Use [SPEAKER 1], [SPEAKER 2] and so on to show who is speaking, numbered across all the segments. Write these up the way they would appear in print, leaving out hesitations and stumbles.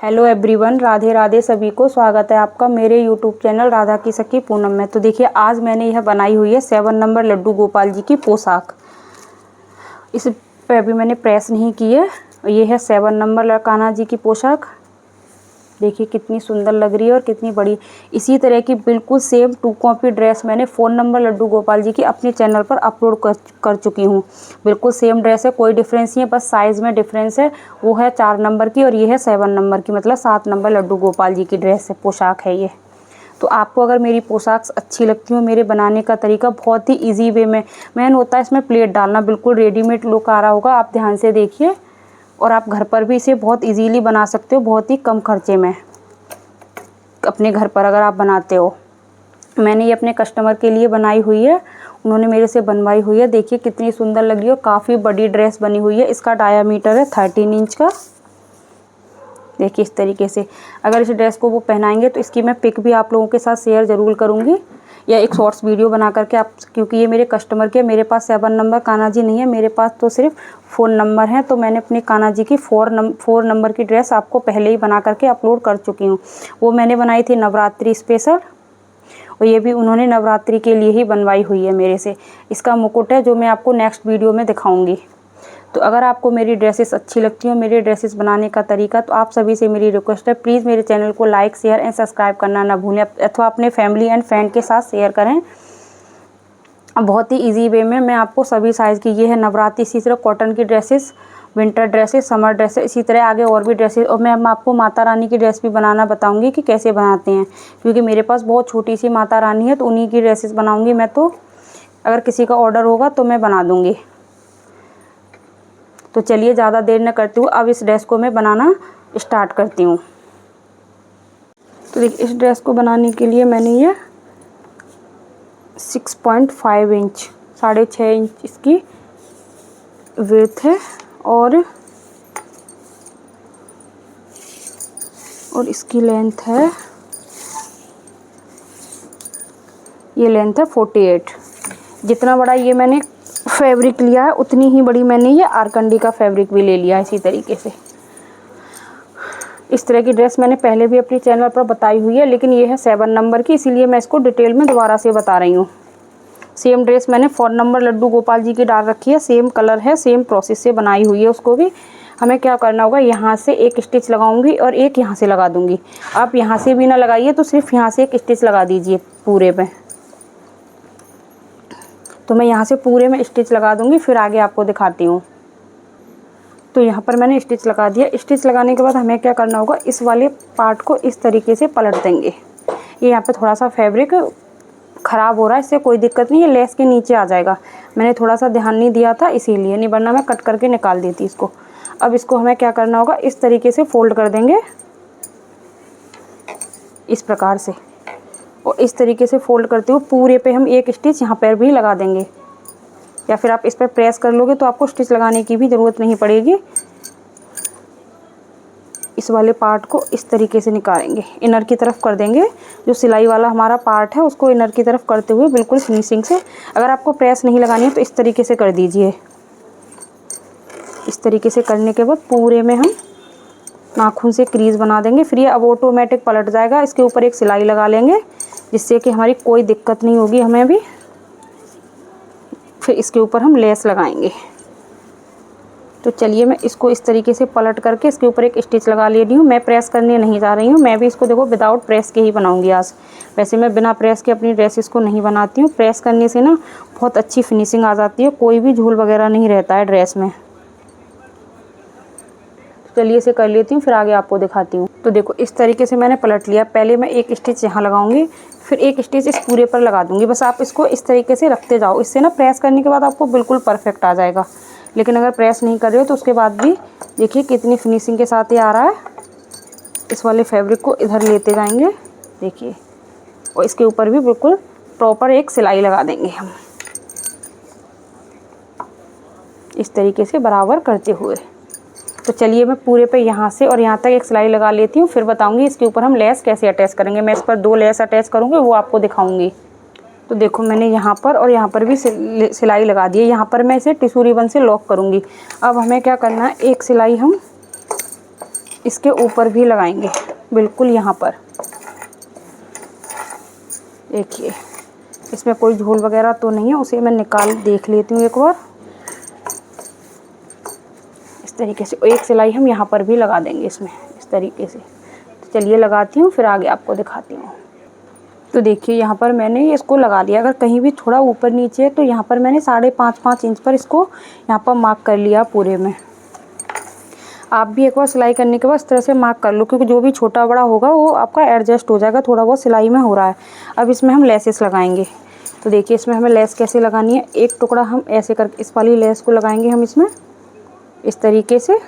[SPEAKER 1] Hello everyone, Radhe Radhe सभी को। स्वागत है आपका मेरे यूट्यूब चैनल राधा की सखी पूनम में। तो देखिए, आज मैंने यह बनाई हुई है 7 नंबर लड्डू गोपाल जी की पोशाक। इस पे अभी मैंने प्रेस नहीं की है। ये है 7 नंबर कान्हा जी की पोशाक। देखिए कितनी सुंदर लग रही है और कितनी बड़ी। इसी तरह की बिल्कुल सेम 2 कॉपी ड्रेस मैंने 4 नंबर लड्डू गोपाल जी की अपने चैनल पर अपलोड कर चुकी हूँ। बिल्कुल सेम ड्रेस है, कोई डिफरेंस नहीं है, बस साइज़ में डिफरेंस है। वो है 4 नंबर की और ये है 7 नंबर की, मतलब 7 नंबर लड्डू गोपाल जी की ड्रेस है, पोशाक है ये। तो आपको अगर मेरी पोशाक अच्छी लगती हो, मेरे बनाने का तरीका बहुत ही ईजी वे में मैन होता है, इसमें प्लेट डालना बिल्कुल रेडीमेड लुक आ रहा होगा, आप ध्यान से देखिए। और आप घर पर भी इसे बहुत इजीली बना सकते हो, बहुत ही कम खर्चे में अपने घर पर अगर आप बनाते हो। मैंने ये अपने कस्टमर के लिए बनाई हुई है, उन्होंने मेरे से बनवाई हुई है। देखिए कितनी सुंदर लगी है, काफ़ी बड़ी ड्रेस बनी हुई है। इसका डायामीटर है 13 इंच का। देखिए इस तरीके से अगर इस ड्रेस को वो पहनाएंगे तो इसकी मैं पिक भी आप लोगों के साथ शेयर ज़रूर करूँगी, या एक शॉर्ट्स वीडियो बना करके आप, क्योंकि ये मेरे कस्टमर के, मेरे पास 7 नंबर कान्हा जी नहीं है, मेरे पास तो सिर्फ 4 नंबर हैं। तो मैंने अपने कान्हा जी की 4 नंबर की ड्रेस आपको पहले ही बना करके अपलोड कर चुकी हूँ। वो मैंने बनाई थी नवरात्रि स्पेशल, और ये भी उन्होंने नवरात्रि के लिए ही बनवाई हुई है मेरे से। इसका मुकुट है जो मैं आपको नेक्स्ट वीडियो में दिखाऊंगी। तो अगर आपको मेरी ड्रेसेस अच्छी लगती हो, मेरे ड्रेसेस बनाने का तरीका, तो आप सभी से मेरी रिक्वेस्ट है, प्लीज़ मेरे चैनल को लाइक शेयर एंड सब्सक्राइब करना ना भूलें, अथवा अपने फैमिली एंड फ्रेंड के साथ शेयर करें। बहुत ही इजी वे में मैं आपको सभी साइज़ की, ये है नवरात्रि, इसी तरह कॉटन की dresses, winter dresses, summer dresses, इसी तरह आगे और भी ड्रेसेस। और मैं आपको माता रानी की ड्रेस भी बनाना बताऊंगी कि कैसे बनाते हैं, क्योंकि मेरे पास बहुत छोटी सी माता रानी है, तो उन्हीं की ड्रेसेस बनाऊंगी मैं। तो अगर किसी का ऑर्डर होगा तो मैं बना दूंगी। तो चलिए ज़्यादा देर न करती हूँ, अब इस ड्रेस को मैं बनाना स्टार्ट करती हूँ। तो देखिए, इस ड्रेस को बनाने के लिए मैंने ये 6.5 इंच, 6.5 इंच इसकी विड्थ है, और इसकी लेंथ है, ये लेंथ है 48। जितना बड़ा ये मैंने फैब्रिक लिया है, उतनी ही बड़ी मैंने ये आरकंडी का फैब्रिक भी ले लिया है। इसी तरीके से इस तरह की ड्रेस मैंने पहले भी अपने चैनल पर बताई हुई है, लेकिन ये है 7 नंबर की, इसीलिए मैं इसको डिटेल में दोबारा से बता रही हूँ। सेम ड्रेस मैंने 4 नंबर लड्डू गोपाल जी की डाल रखी है, सेम कलर है, सेम प्रोसेस से बनाई हुई है। उसको भी हमें क्या करना होगा, यहाँ से एक स्टिच लगाऊंगी और एक यहाँ से लगा दूंगी। आप यहाँ से भी ना लगाइए, तो सिर्फ यहाँ से एक स्टिच लगा दीजिए पूरे पे। तो मैं यहाँ से पूरे में स्टिच लगा दूंगी, फिर आगे आपको दिखाती हूँ। तो यहाँ पर मैंने स्टिच लगा दिया। स्टिच लगाने के बाद हमें क्या करना होगा, इस वाले पार्ट को इस तरीके से पलट देंगे। ये यहाँ पे थोड़ा सा फैब्रिक ख़राब हो रहा है, इससे कोई दिक्कत नहीं है, लेस के नीचे आ जाएगा। मैंने थोड़ा सा ध्यान नहीं दिया था, इसीलिए, नहीं वरना मैं कट करके निकाल देती इसको। अब इसको हमें क्या करना होगा, इस तरीके से फोल्ड कर देंगे, इस प्रकार से। और इस तरीके से फोल्ड करते हुए पूरे पे हम एक स्टिच यहाँ पर भी लगा देंगे, या फिर आप इस पर प्रेस कर लोगे तो आपको स्टिच लगाने की भी ज़रूरत नहीं पड़ेगी। इस वाले पार्ट को इस तरीके से निकालेंगे, इनर की तरफ कर देंगे। जो सिलाई वाला हमारा पार्ट है उसको इनर की तरफ करते हुए बिल्कुल फिनिशिंग से। अगर आपको प्रेस नहीं लगानी है तो इस तरीके से कर दीजिए। इस तरीके से करने के बाद पूरे में हम नाखून से क्रीज बना देंगे। फिर ये अब ऑटोमेटिक पलट जाएगा। इसके ऊपर एक सिलाई लगा लेंगे, जिससे कि हमारी कोई दिक्कत नहीं होगी हमें भी। फिर इसके ऊपर हम लेस लगाएंगे। तो चलिए मैं इसको इस तरीके से पलट करके इसके ऊपर एक स्टिच लगा ले रही हूँ। मैं प्रेस करने नहीं जा रही हूँ, मैं भी इसको देखो विदाउट प्रेस के ही बनाऊंगी आज। वैसे मैं बिना प्रेस के अपनी ड्रेसेस को नहीं बनाती हूँ। प्रेस करने से ना बहुत अच्छी फिनिशिंग आ जाती है, कोई भी झूल वगैरह नहीं रहता है ड्रेस में। चलिए इसे कर लेती हूँ, फिर आगे आपको दिखाती हूँ। तो देखो इस तरीके से मैंने पलट लिया। पहले मैं एक स्टिच यहाँ लगाऊंगी, फिर एक स्टिच इस पूरे पर लगा दूंगी। बस आप इसको इस तरीके से रखते जाओ, इससे ना प्रेस करने के बाद आपको बिल्कुल परफेक्ट आ जाएगा। लेकिन अगर प्रेस नहीं कर रहे हो तो उसके बाद भी देखिए कितनी फिनिशिंग के साथ ये आ रहा है। इस वाले फैब्रिक को इधर लेते जाएंगे, देखिए, और इसके ऊपर भी बिल्कुल प्रॉपर एक सिलाई लगा देंगे हम, इस तरीके से बराबर करते हुए। तो चलिए मैं पूरे पे यहाँ से और यहाँ तक एक सिलाई लगा लेती हूँ, फिर बताऊँगी इसके ऊपर हम लेस कैसे अटैच करेंगे। मैं इस पर 2 लेस अटैच करूँगी, वो आपको दिखाऊँगी। तो देखो मैंने यहाँ पर और यहाँ पर भी सिलाई लगा दी है। यहाँ पर मैं इसे टिश्यू रिबन से लॉक करूँगी। अब हमें क्या करना है, एक सिलाई हम इसके ऊपर भी लगाएंगे, बिल्कुल यहाँ पर। देखिए इसमें कोई झोल वगैरह तो नहीं है, उसे मैं निकाल देख लेती हूँ एक बार। इस तरीके से एक सिलाई हम यहाँ पर भी लगा देंगे इसमें, इस तरीके से। तो चलिए लगाती हूँ, फिर आगे आपको दिखाती हूँ। तो देखिए यहाँ पर मैंने इसको लगा लिया। अगर कहीं भी थोड़ा ऊपर नीचे है तो यहाँ पर मैंने 5.5 इंच पर इसको यहाँ पर मार्क कर लिया पूरे में। आप भी एक बार सिलाई करने के बाद इस तरह से मार्क कर लो, क्योंकि जो भी छोटा बड़ा होगा वो आपका एडजस्ट हो जाएगा, थोड़ा बहुत सिलाई में हो रहा है। अब इसमें हम लेसेस लगाएंगे। तो देखिए इसमें हमें लेस कैसे लगानी है। एक टुकड़ा हम ऐसे करके इस वाली लेस को लगाएंगे हम इसमें इस तरीके से,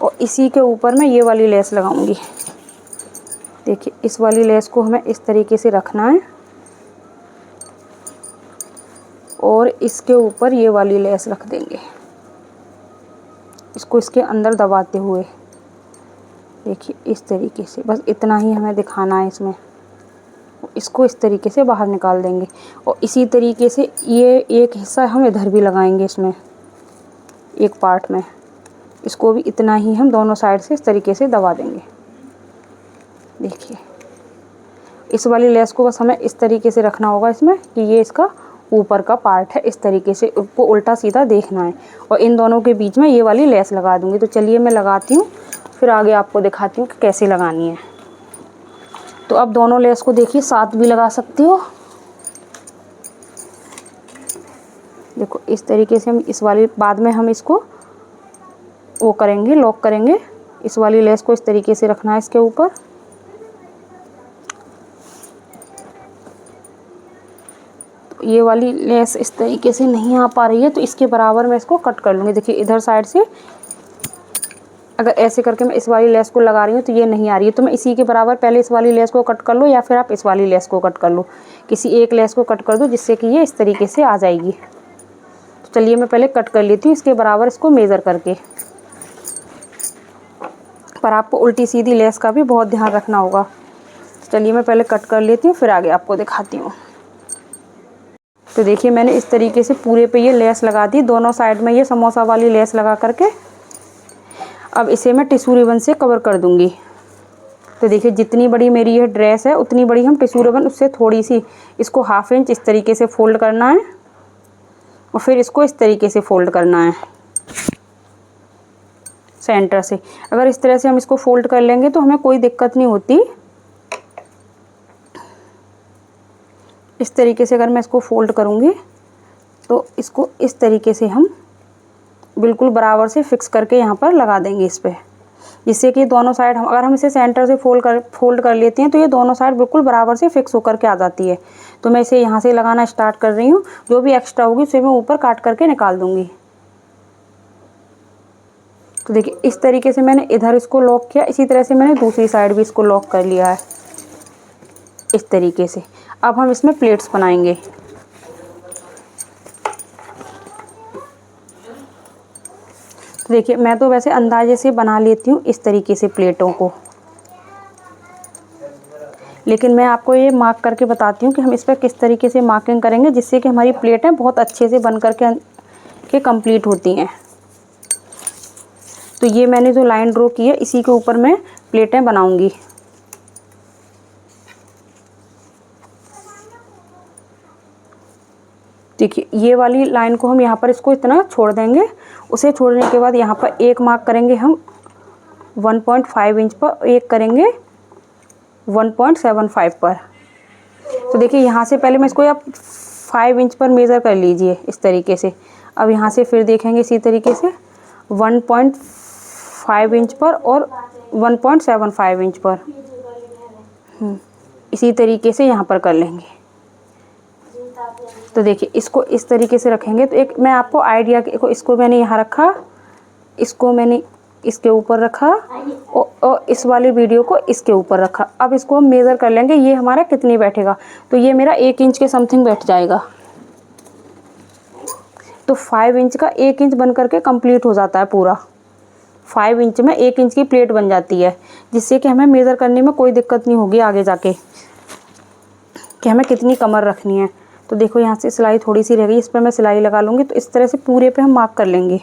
[SPEAKER 1] और इसी के ऊपर मैं ये वाली लेस लगाऊंगी। देखिए इस वाली लेस को हमें इस तरीके से रखना है और इसके ऊपर ये वाली लेस रख देंगे, इसको इसके अंदर दबाते हुए। देखिए इस तरीके से, बस इतना ही हमें दिखाना है इसमें। इसको इस तरीके से बाहर निकाल देंगे और इसी तरीके से ये एक हिस्सा हम इधर भी लगाएंगे इसमें, एक पार्ट में। इसको भी इतना ही हम दोनों साइड से इस तरीके से दबा देंगे। देखिए इस वाली लेस को बस हमें इस तरीके से रखना होगा इसमें कि ये इसका ऊपर का पार्ट है। इस तरीके से उसको उल्टा सीधा देखना है और इन दोनों के बीच में ये वाली लेस लगा दूंगी। तो चलिए मैं लगाती हूँ, फिर आगे आपको दिखाती हूँ कि कैसे लगानी है। तो अब दोनों लेस को देखिए साथ भी लगा सकती हो। देखो इस तरीके से हम इस वाली बाद में हम इसको वो करेंगे, लॉक करेंगे। इस वाली लेस को इस तरीके से रखना है इसके ऊपर। तो ये वाली लेस इस तरीके से नहीं आ पा रही है, तो इसके बराबर मैं इसको कट कर लूँगी। देखिए इधर साइड से अगर ऐसे करके मैं इस वाली लेस को लगा रही हूँ तो ये नहीं आ रही है, तो मैं इसी के बराबर पहले इस वाली लेस को कट कर लो, या फिर आप इस वाली लेस को कट कर लो। किसी एक लेस को कट कर दो जिससे कि ये इस तरीके से आ जाएगी। तो चलिए मैं पहले कट कर लेती हूँ इसके बराबर इसको मेज़र करके। पर आपको उल्टी सीधी लेस का भी बहुत ध्यान रखना होगा। चलिए मैं पहले कट कर लेती हूँ, फिर आगे आपको दिखाती हूँ। तो देखिए मैंने इस तरीके से पूरे पे ये लेस लगा दी, दोनों साइड में ये समोसा वाली लेस लगा करके। अब इसे मैं टिश्यू रिबन से कवर कर दूंगी। तो देखिए जितनी बड़ी मेरी ये ड्रेस है उतनी बड़ी हम टिश्यू रिबन उससे थोड़ी सी इसको 1/2 इंच इस तरीके से फोल्ड करना है और फिर इसको इस तरीके से फोल्ड करना है सेंटर से। अगर इस तरह से हम इसको फोल्ड कर लेंगे तो हमें कोई दिक्कत नहीं होती। इस तरीके से अगर मैं इसको फोल्ड करूँगी तो इसको इस तरीके से हम बिल्कुल बराबर से फिक्स करके यहाँ पर लगा देंगे इस पर, जिससे कि दोनों साइड अगर हम इसे सेंटर से फोल्ड कर लेते हैं तो ये दोनों साइड बिल्कुल बराबर से फिक्स होकर के आ जाती है। तो मैं इसे यहाँ से लगाना स्टार्ट कर रही हूँ। जो भी एक्स्ट्रा होगी उसे मैं ऊपर काट करके निकाल दूँगी। तो देखिए इस तरीके से मैंने इधर इसको लॉक किया, इसी तरह से मैंने दूसरी साइड भी इसको लॉक कर लिया है इस तरीके से। अब हम इसमें प्लेट्स बनाएंगे। तो देखिए मैं तो वैसे अंदाजे से बना लेती हूँ इस तरीके से प्लेटों को, लेकिन मैं आपको ये मार्क करके बताती हूँ कि हम इस पर किस तरीके से मार्किंग करेंगे जिससे कि हमारी प्लेटें बहुत अच्छे से बन करके कंप्लीट होती हैं। तो ये मैंने जो लाइन ड्रॉ की है इसी के ऊपर मैं प्लेटें बनाऊंगी। देखिए ये वाली लाइन को हम यहाँ पर इसको इतना छोड़ देंगे। उसे छोड़ने के बाद यहाँ पर एक मार्क करेंगे हम 1.5 इंच पर, एक करेंगे 1.75 पर। तो देखिए यहाँ से पहले मैं इसको आप 5 इंच पर मेज़र कर लीजिए इस तरीके से। अब यहाँ से फिर देखेंगे इसी तरीके से 1.5 इंच पर और 1.75 इंच पर, इसी तरीके से यहाँ पर कर लेंगे। तो देखिए इसको इस तरीके से रखेंगे। तो एक मैं आपको आइडिया को, इसको मैंने यहाँ रखा, इसको मैंने इसके ऊपर रखा और इस वाली वीडियो को इसके ऊपर रखा। अब इसको हम मेज़र कर लेंगे ये हमारा कितनी बैठेगा। तो ये मेरा 1 इंच के समथिंग बैठ जाएगा। तो 5 इंच का 1 इंच बन करके कंप्लीट हो जाता है पूरा। 5 इंच में 1 इंच की प्लेट बन जाती है, जिससे कि हमें मेज़र करने में कोई दिक्कत नहीं होगी आगे जाके कि हमें कितनी कमर रखनी है। तो देखो यहाँ से सिलाई थोड़ी सी रह गई, इस पर मैं सिलाई लगा लूँगी। तो इस तरह से पूरे पे हम मार्क कर लेंगे।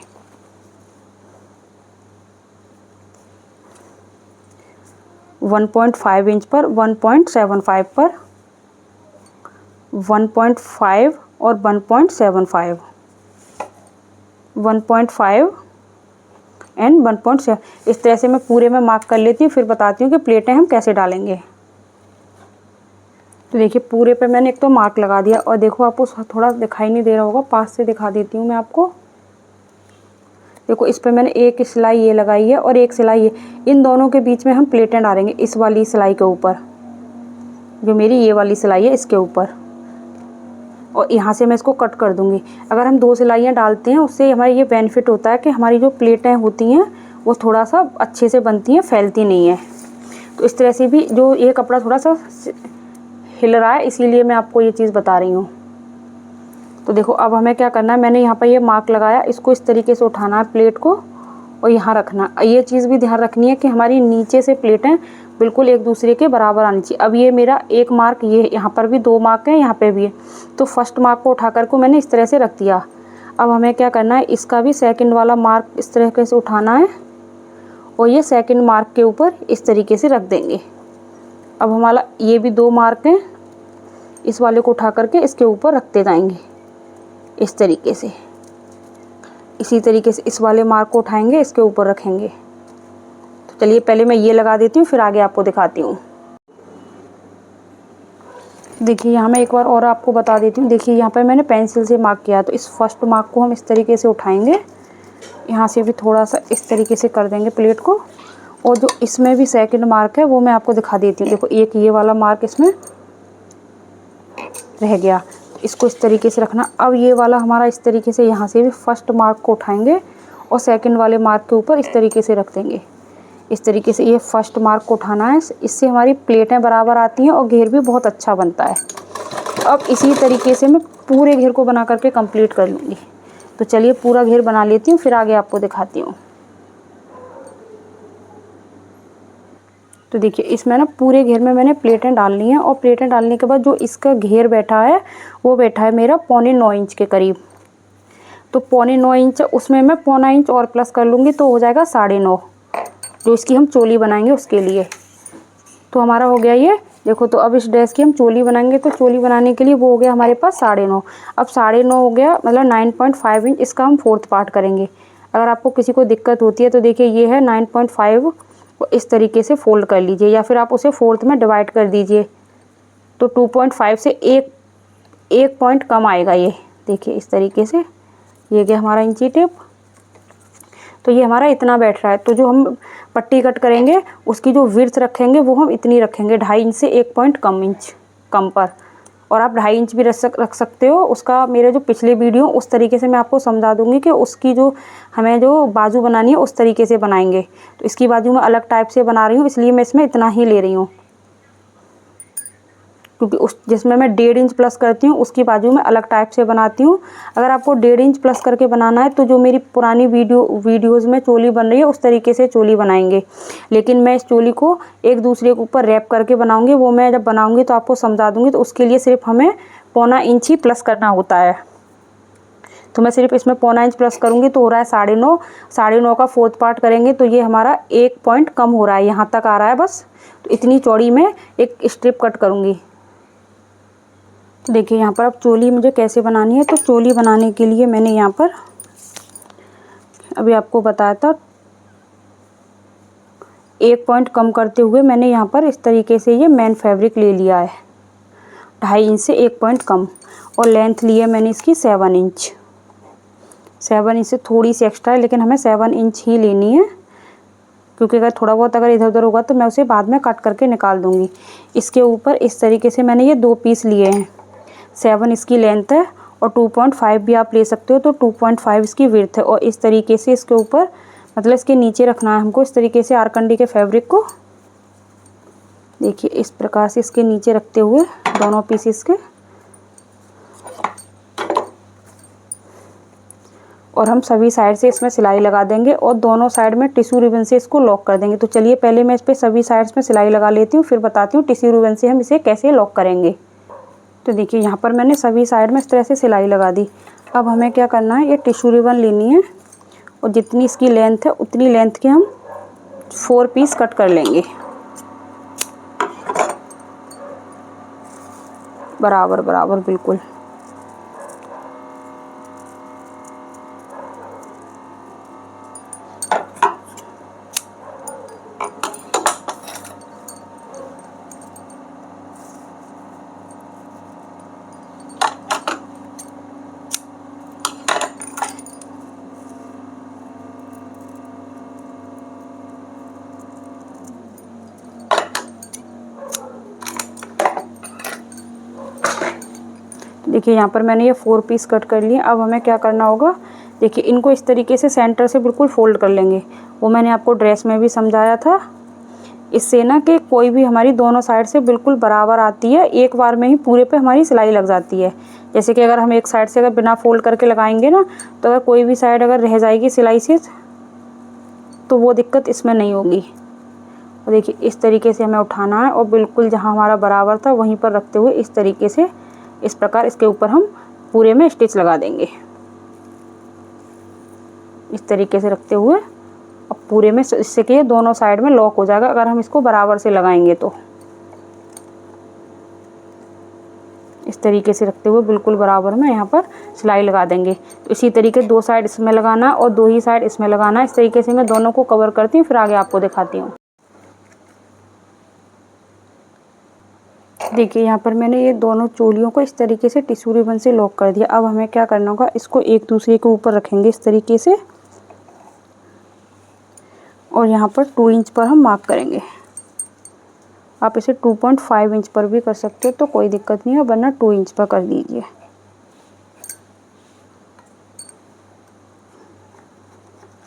[SPEAKER 1] 1.5 इंच पर, 1.75 पर, 1.5 और 1.75, 1.5 एंड 1.7। इस तरह से मैं पूरे में मार्क कर लेती हूँ, फिर बताती हूँ कि प्लेटें हम कैसे डालेंगे। तो देखिए पूरे पे मैंने एक तो मार्क लगा दिया, और देखो आपको थोड़ा दिखाई नहीं दे रहा होगा, पास से दिखा देती हूँ मैं आपको। देखो इस पे मैंने एक सिलाई ये लगाई है और एक सिलाई ये, इन दोनों के बीच में हम प्लेटें डालेंगे, इस वाली सिलाई के ऊपर, जो मेरी ये वाली सिलाई है इसके ऊपर, और यहाँ से मैं इसको कट कर दूँगी। अगर हम 2 सिलाइयाँ डालते हैं उससे हमारा ये बेनिफिट होता है कि हमारी जो प्लेटें होती हैं वो थोड़ा सा अच्छे से बनती हैं, फैलती नहीं है। तो इस तरह से भी जो ये कपड़ा थोड़ा सा हिल रहा है, इसीलिए मैं आपको ये चीज़ बता रही हूँ। तो देखो अब हमें क्या करना है, मैंने यहाँ पर ये मार्क लगाया, इसको इस तरीके से उठाना है प्लेट को और यहाँ रखना। ये चीज़ भी ध्यान रखनी है कि हमारी नीचे से प्लेटें बिल्कुल एक दूसरे के बराबर आनी चाहिए। अब ये मेरा एक मार्क, ये यहाँ पर भी 2 मार्क हैं, यहाँ पे भी है, तो फर्स्ट मार्क को उठा कर को मैंने इस तरह से रख दिया। अब हमें क्या करना है, इसका भी सेकंड वाला मार्क इस तरीके से उठाना है और ये सेकंड मार्क के ऊपर इस तरीके से रख देंगे। अब हमारा ये भी 2 मार्क हैं, इस वाले को उठा करके इसके ऊपर रखते जाएंगे इस तरीके से। इसी तरीके से इस वाले मार्क को उठाएंगे, इसके ऊपर रखेंगे। तो चलिए पहले मैं ये लगा देती हूँ, फिर आगे आपको दिखाती हूँ। देखिए यहाँ मैं एक बार और आपको बता देती हूँ। देखिए यहाँ पर मैंने पेंसिल से मार्क किया, तो इस फर्स्ट मार्क को हम इस तरीके से उठाएंगे, यहाँ से भी थोड़ा सा इस तरीके से कर देंगे प्लेट को, और जो इसमें भी सेकंड मार्क है वो मैं आपको दिखा देती हूँ। देखो एक ये वाला मार्क इसमें रह गया, इसको इस तरीके से रखना। अब ये वाला हमारा इस तरीके से, यहाँ से भी फर्स्ट मार्क को उठाएंगे और सेकंड वाले मार्क के ऊपर इस तरीके से रख देंगे। इस तरीके से ये फर्स्ट मार्क को उठाना है, इससे हमारी प्लेटें बराबर आती हैं और घेर भी बहुत अच्छा बनता है। अब इसी तरीके से मैं पूरे घेर को बना करके कंप्लीट कर लूँगी। तो चलिए पूरा घेर बना लेती हूँ, फिर आगे आपको दिखाती हूँ। तो देखिए इसमें ना पूरे घेर में मैंने प्लेटें डालनी है, और प्लेटें डालने के बाद जो इसका घेर बैठा है वो बैठा है मेरा 0.25 इंच के करीब। तो 0.25 इंच, उसमें मैं 0.25 इंच और प्लस कर लूँगी तो हो जाएगा 9.5, जो इसकी हम चोली बनाएंगे उसके लिए। तो हमारा हो गया ये। देखो तो अब इस ड्रेस की हम चोली बनाएंगे, तो चोली बनाने के लिए वो हो गया हमारे पास 9.5। अब 9.5 हो गया, मतलब 9.5 इंच, इसका हम 4th पार्ट करेंगे। अगर आपको किसी को दिक्कत होती है तो देखिए ये है 9.5, इस तरीके से फोल्ड कर लीजिए, या फिर आप उसे 4th में डिवाइड कर दीजिए, तो 2.5 से एक पॉइंट कम आएगा ये। देखिए इस तरीके से, ये गया हमारा इंची टेप। तो ये हमारा इतना बैठ रहा है, तो जो हम पट्टी कट करेंगे उसकी जो विड्थ रखेंगे वो हम इतनी रखेंगे, 2.5 इंच से 1 पॉइंट कम पर। और आप 2.5 इंच भी रख सकते हो। उसका मेरे जो पिछले वीडियो उस तरीके से मैं आपको समझा दूंगी कि उसकी जो हमें जो बाजू बनानी है उस तरीके से बनाएंगे। तो इसकी बाजू मैं अलग टाइप से बना रही हूँ, इसलिए मैं इसमें इतना ही ले रही हूँ, क्योंकि उस जिसमें मैं 1.5 इंच प्लस करती हूँ उसकी बाजू में अलग टाइप से बनाती हूँ। अगर आपको 1.5 इंच प्लस करके बनाना है तो जो मेरी पुरानी वीडियोज़ में चोली बन रही है उस तरीके से चोली बनाएंगे, लेकिन मैं इस चोली को एक दूसरे के ऊपर रैप करके बनाऊँगी। वो मैं जब बनाऊँगी तो आपको समझा दूँगी। तो उसके लिए सिर्फ हमें 0.25 इंच ही प्लस करना होता है। तो मैं सिर्फ इसमें 0.25 इंच प्लस करूँगी तो हो रहा है 9.5। 9.5 का 4th पार्ट करेंगे तो ये हमारा 1 पॉइंट कम हो रहा है, यहाँ तक आ रहा है बस। तो इतनी चौड़ी में एक स्ट्रिप कट करूँगी। देखिए यहाँ पर अब चोली मुझे कैसे बनानी है। तो चोली बनाने के लिए मैंने यहाँ पर अभी आपको बताया था, 1 पॉइंट कम करते हुए मैंने यहाँ पर इस तरीके से ये मेन फैब्रिक ले लिया है, 2.5 इंच से 1 पॉइंट कम, और लेंथ ली है मैंने इसकी 7 इंच। 7 इंच से थोड़ी सी एक्स्ट्रा है, लेकिन हमें 7 इंच ही लेनी है, क्योंकि अगर थोड़ा बहुत अगर इधर उधर होगा तो मैं उसे बाद में कट करके निकाल दूँगी। इसके ऊपर इस तरीके से मैंने ये 2 पीस लिए हैं। 7 इसकी लेंथ है और 2.5 भी आप ले सकते हो, तो 2.5 इसकी विड्थ है। और इस तरीके से इसके ऊपर, मतलब इसके नीचे रखना है हमको इस तरीके से आरकंडी के फैब्रिक को। देखिए इस प्रकार से इसके नीचे रखते हुए दोनों पीसेस के, और हम सभी साइड से इसमें सिलाई लगा देंगे और दोनों साइड में टिश्यू रिबन से इसको लॉक कर देंगे। तो चलिए पहले मैं इस पर सभी साइड्स में सिलाई लगा लेती हूँ, फिर बताती हूँ टिश्यू रिबन से हम इसे कैसे लॉक करेंगे। तो देखिए यहाँ पर मैंने सभी साइड में इस तरह से सिलाई लगा दी। अब हमें क्या करना है, ये टिश्यू रिबन लेनी है और जितनी इसकी लेंथ है उतनी लेंथ के हम 4 पीस कट कर लेंगे। बराबर बराबर बिल्कुल। देखिए यहाँ पर मैंने ये 4 पीस कट कर लिए। अब हमें क्या करना होगा, देखिए इनको इस तरीके से सेंटर से बिल्कुल फोल्ड कर लेंगे। वो मैंने आपको ड्रेस में भी समझाया था। इससे ना कि कोई भी हमारी दोनों साइड से बिल्कुल बराबर आती है, एक बार में ही पूरे पे हमारी सिलाई लग जाती है। जैसे कि अगर हम एक साइड से अगर बिना फोल्ड करके लगाएंगे ना, तो अगर कोई भी साइड अगर रह जाएगी सिलाई से, तो वो दिक्कत इसमें नहीं होगी। और देखिए इस तरीके से हमें उठाना है और बिल्कुल जहाँ हमारा बराबर था वहीं पर रखते हुए इस तरीके से, इस प्रकार इसके ऊपर हम पूरे में स्टिच लगा देंगे। इस तरीके से रखते हुए अब पूरे में, इससे कि दोनों साइड में लॉक हो जाएगा अगर हम इसको बराबर से लगाएंगे तो। इस तरीके से रखते हुए बिल्कुल बराबर में यहाँ पर सिलाई लगा देंगे। तो इसी तरीके 2 साइड इसमें लगाना और 2 ही साइड इसमें लगाना। इस तरीके से मैं दोनों को कवर करती हूँ, फिर आगे आपको दिखाती हूँ। देखिए यहाँ पर मैंने ये दोनों चोलियों को इस तरीके से टिश्यू रिबन से लॉक कर दिया। अब हमें क्या करना होगा, इसको एक दूसरे के ऊपर रखेंगे इस तरीके से, और यहाँ पर 2 इंच पर हम मार्क करेंगे। आप इसे 2.5 इंच पर भी कर सकते हो तो कोई दिक्कत नहीं है, वरना 2 इंच पर कर दीजिए।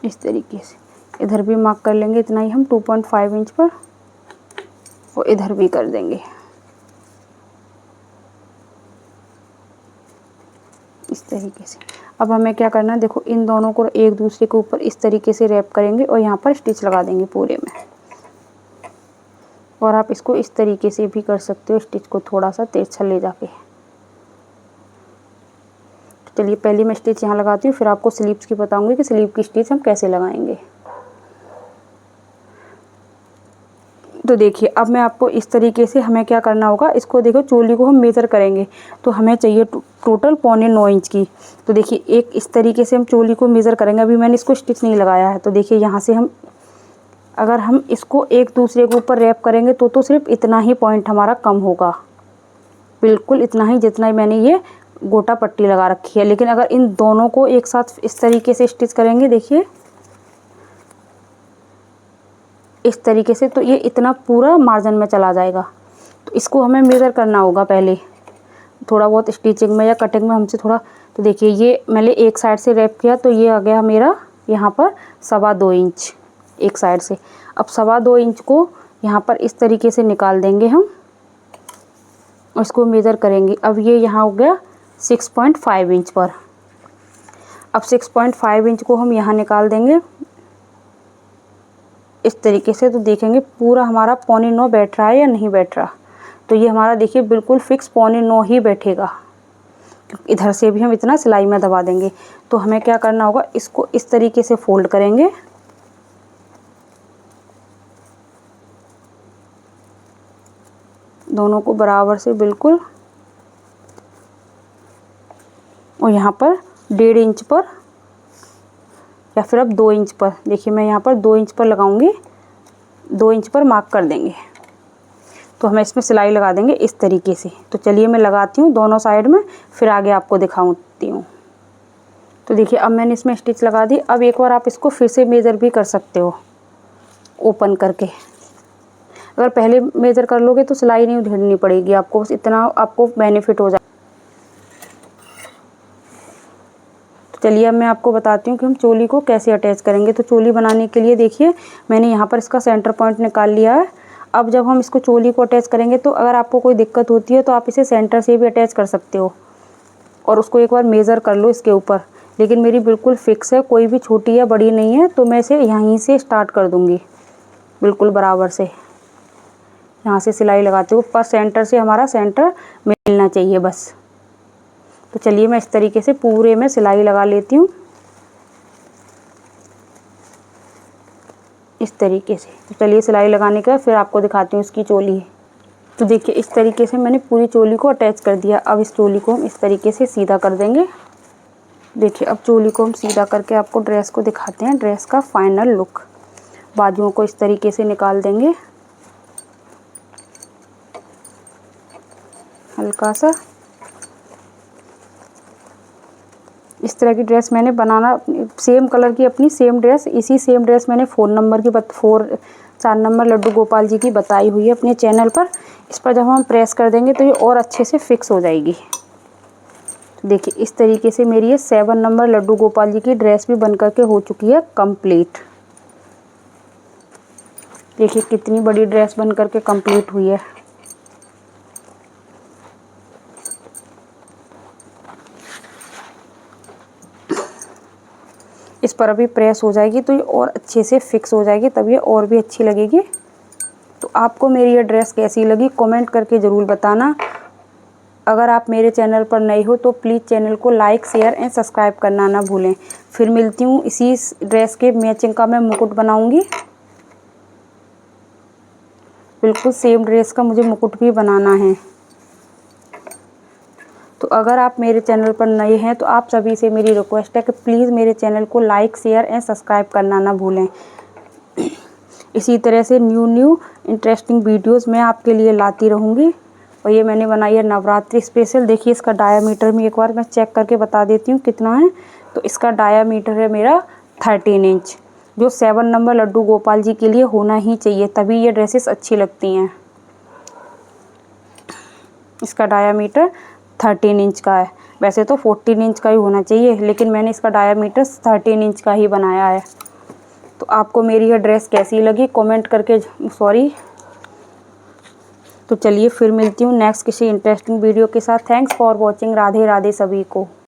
[SPEAKER 1] इस तरीके से इधर भी मार्क कर लेंगे, इतना ही हम 2.5 इंच पर, और इधर भी कर देंगे इस तरीके से। अब हमें क्या करना है, देखो इन दोनों को एक दूसरे के ऊपर इस तरीके से रैप करेंगे और यहाँ पर स्टिच लगा देंगे पूरे में। और आप इसको इस तरीके से भी कर सकते हो, स्टिच को थोड़ा सा तिरछा ले जाके। चलिए पहले मैं स्टिच यहाँ लगाती हूँ, फिर आपको स्लीव्स की बताऊंगी कि स्लीव की स्टिच हम कैसे लगाएंगे। तो देखिए अब मैं आपको इस तरीके से हमें क्या करना होगा, इसको देखो चोली को हम मेज़र करेंगे तो हमें चाहिए टोटल 1.25 इंच की। तो देखिए एक इस तरीके से हम चोली को मेज़र करेंगे। अभी मैंने इसको स्टिच नहीं लगाया है, तो देखिए यहाँ से हम अगर हम इसको एक दूसरे के ऊपर रैप करेंगे तो सिर्फ इतना ही पॉइंट हमारा कम होगा, बिल्कुल इतना ही जितना मैंने ये गोटा पट्टी लगा रखी है। लेकिन अगर इन दोनों को एक साथ इस तरीके से स्टिच करेंगे, देखिए इस तरीके से, तो ये इतना पूरा मार्जिन में चला जाएगा। तो इसको हमें मेज़र करना होगा पहले, थोड़ा बहुत स्टिचिंग में या कटिंग में हमसे थोड़ा। तो देखिए ये मैंने एक साइड से रैप किया तो ये आ गया मेरा यहाँ पर 2.25 इंच एक साइड से। अब 2.25 इंच को यहाँ पर इस तरीके से निकाल देंगे हम, इसको मेज़र करेंगे। अब ये यहाँ हो गया 6.5 इंच पर। अब 6.5 इंच को हम यहाँ निकाल देंगे इस तरीके से। तो देखेंगे पूरा हमारा 8.25 बैठ रहा है या नहीं बैठ रहा। तो ये हमारा देखिए बिल्कुल फिक्स 8.25 ही बैठेगा, क्योंकि इधर से भी हम इतना सिलाई में दबा देंगे। तो हमें क्या करना होगा, इसको इस तरीके से फोल्ड करेंगे, दोनों को बराबर से बिल्कुल, और यहाँ पर 1.5 इंच पर या फिर अब 2 इंच पर, देखिए मैं यहाँ पर 2 इंच पर लगाऊंगी, 2 इंच पर मार्क कर देंगे। तो हमें इसमें सिलाई लगा देंगे इस तरीके से। तो चलिए मैं लगाती हूँ दोनों साइड में, फिर आगे आपको दिखाती हूँ। तो देखिए अब मैंने इसमें स्टिच लगा दी। अब एक बार आप इसको फिर से मेज़र भी कर सकते हो ओपन करके। अगर पहले मेज़र कर लोगे तो सिलाई नहीं उधेड़नी पड़ेगी आपको, बस इतना आपको बेनिफिट हो जाए। चलिए अब मैं आपको बताती हूँ कि हम चोली को कैसे अटैच करेंगे। तो चोली बनाने के लिए देखिए मैंने यहाँ पर इसका सेंटर पॉइंट निकाल लिया है। अब जब हम इसको चोली को अटैच करेंगे तो अगर आपको कोई दिक्कत होती है तो आप इसे सेंटर से भी अटैच कर सकते हो और उसको एक बार मेज़र कर लो इसके ऊपर। लेकिन मेरी बिल्कुल फिक्स है, कोई भी छोटी या बड़ी नहीं है, तो मैं इसे यहीं से स्टार्ट कर दूँगी बिल्कुल बराबर से। यहाँ से सिलाई लगाते हुए पर सेंटर से हमारा सेंटर मिलना चाहिए बस। तो चलिए मैं इस तरीके से पूरे में सिलाई लगा लेती हूँ इस तरीके से। तो चलिए सिलाई लगाने के बाद फिर आपको दिखाती हूँ इसकी चोली। तो देखिए इस तरीके से मैंने पूरी चोली को अटैच कर दिया। अब इस चोली को हम इस तरीके से सीधा कर देंगे। देखिए अब चोली को हम सीधा करके आपको ड्रेस को दिखाते हैं, ड्रेस का फाइनल लुक। बाजुओं को इस तरीके से निकाल देंगे हल्का सा। इस तरह की ड्रेस मैंने बनाना, सेम कलर की अपनी सेम ड्रेस, इसी सेम ड्रेस मैंने 4 नंबर लड्डू गोपाल जी की बताई हुई है अपने चैनल पर। इस पर जब हम प्रेस कर देंगे तो ये और अच्छे से फिक्स हो जाएगी। देखिए इस तरीके से मेरी ये 7 नंबर लड्डू गोपाल जी की ड्रेस भी बन करके हो चुकी है कंप्लीट। देखिए कितनी बड़ी ड्रेस बन करके कंप्लीट हुई है। इस पर अभी प्रेस हो जाएगी तो ये और अच्छे से फिक्स हो जाएगी, तब ये और भी अच्छी लगेगी। तो आपको मेरी ये ड्रेस कैसी लगी कमेंट करके ज़रूर बताना। अगर आप मेरे चैनल पर नए हो तो प्लीज़ चैनल को लाइक शेयर एंड सब्सक्राइब करना ना भूलें। फिर मिलती हूँ, इसी ड्रेस के मैचिंग का मैं मुकुट बनाऊँगी। बिल्कुल सेम ड्रेस का मुझे मुकुट भी बनाना है। तो अगर आप मेरे चैनल पर नए हैं तो आप सभी से मेरी रिक्वेस्ट है कि प्लीज़ मेरे चैनल को लाइक शेयर एंड सब्सक्राइब करना ना भूलें। इसी तरह से न्यू इंटरेस्टिंग वीडियोस मैं आपके लिए लाती रहूँगी। और ये मैंने बनाई है नवरात्रि स्पेशल। देखिए इसका डायामीटर में एक बार मैं चेक करके बता देती हूँ कितना है। तो इसका डायामीटर है मेरा 13 इंच, जो 7 नंबर लड्डू गोपाल जी के लिए होना ही चाहिए, तभी ये ड्रेसेस अच्छी लगती हैं। इसका डायामीटर 13 इंच का है। वैसे तो 14 इंच का ही होना चाहिए, लेकिन मैंने इसका डायामीटर 13 इंच का ही बनाया है। तो आपको मेरी यह ड्रेस कैसी लगी कमेंट करके, तो चलिए फिर मिलती हूँ नेक्स्ट किसी इंटरेस्टिंग वीडियो के साथ। Thanks for watching. Radhe Radhe सभी को।